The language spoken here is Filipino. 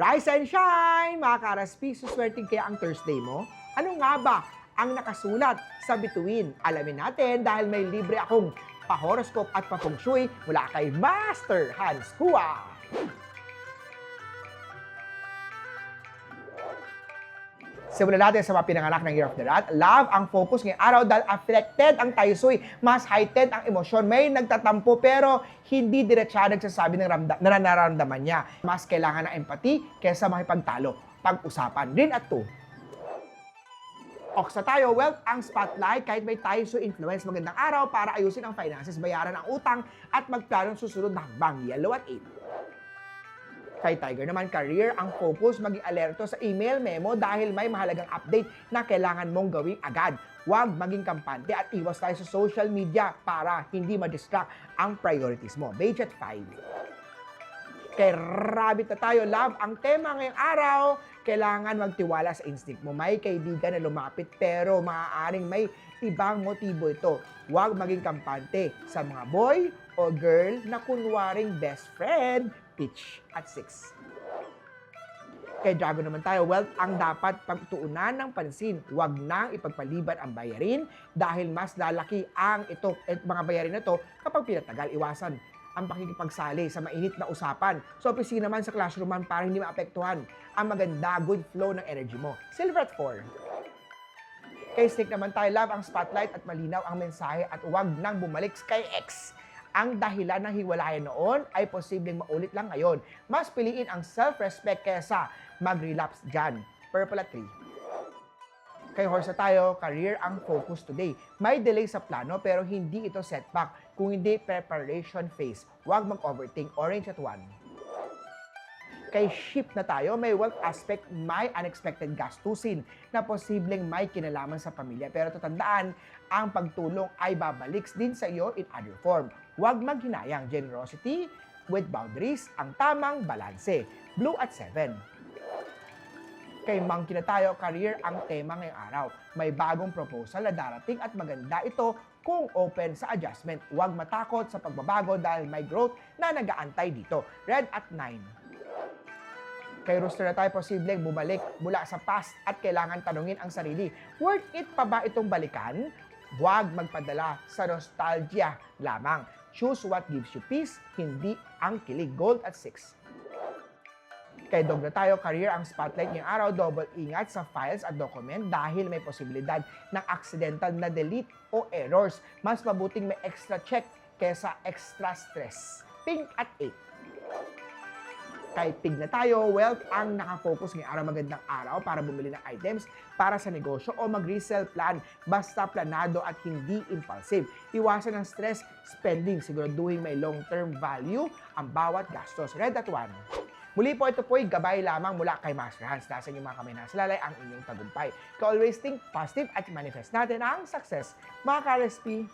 Rise and shine, mga karaspi, suswerting kaya ang Thursday mo? Ano nga ba ang nakasulat sa bituin? Alamin natin dahil may libre akong pa-horoscope at pa-feng shui mula kay Master Hans Kua. Simulan natin sa mga pinanganak ng Year of the Rat. Love ang focus ngayong araw dahil affected ang taysoy. Mas heightened ang emosyon. May nagtatampo pero hindi diretsa nagsasabi ng nararamdaman niya. Mas kailangan ng empathy kaysa makipagtalo. Pag-usapan din at 2. Oksa tayo, wealth ang spotlight kahit may taysoy influence. Magandang araw para ayusin ang finances, bayaran ang utang at magplano ng susunod na hakbang. Yellow at 8. Kay Tiger naman, career ang focus, maging alerto sa email memo dahil may mahalagang update na kailangan mong gawing agad. Huwag maging kampante at iwas tayo sa social media para hindi ma-distract ang priorities mo. Beige at 5. Kay Rabbit na tayo, love ang tema ngayong araw. Kailangan magtiwala sa instinct mo. May kaibigan na lumapit pero maaaring may ibang motibo ito. Huwag maging kampante sa mga boy o girl na kunwaring best friend. Pitch at 6. Kay Dragon naman tayo, wealth ang dapat pagtuunan ng pansin. Huwag nang ipagpaliban ang bayarin dahil mas lalaki ang mga bayarin na ito kapag pinatagal. Iwasan ang pakikipagsali sa mainit na usapan. So, opisina naman sa classroom man para hindi maapektuhan ang maganda, good flow ng energy mo. Silver at 4. Kay Snake naman tayo, love ang spotlight at malinaw ang mensahe at huwag nang bumalik kay X. Ang dahilan ng hiwalayan noon ay posibleng maulit lang ngayon. Mas piliin ang self-respect kaysa mag-relapse dyan. Purple at 3. Kay Horse tayo, career ang focus today. May delay sa plano pero hindi ito setback. Kung hindi, preparation phase. Huwag mag-overthink. Orange at 1. Kay Ship na tayo, may wealth aspect, may unexpected gastusin na posibleng may kinalaman sa pamilya. Pero tatandaan, ang pagtulong ay babalik din sa iyo in other form. Huwag maghinayang. Generosity with boundaries, ang tamang balanse. Blue at 7. Kay Monkey na tayo, career ang tema ngayong araw. May bagong proposal na darating at maganda ito kung open sa adjustment. Huwag matakot sa pagbabago dahil may growth na nag-aantay dito. Red at 9. Kay Rooster na tayo, posibleng bumalik mula sa past at kailangan tanungin ang sarili, worth it pa ba itong balikan? Huwag magpadala sa nostalgia lamang. Choose what gives you peace, hindi ang kilig. Gold at 6. Kay Dog na tayo, career ang spotlight ngayong araw, double ingat sa files at document dahil may posibilidad ng accidental na delete o errors. Mas mabuting may extra check kesa extra stress. Pink at 8. Kay Pig na tayo, wealth ang nakafocus ngayong araw, magandang araw para bumili ng items para sa negosyo o mag-resell plan. Basta planado at hindi impulsive. Iwasan ang stress spending, siguraduhin may long-term value ang bawat gastos. Red at 1. Muli po, ito po'y gabay lamang mula kay Master Hans. Nasa inyong mga kamay na salalay ang inyong tagumpay. Always think positive at manifest natin ang success. Mga ka-RSP,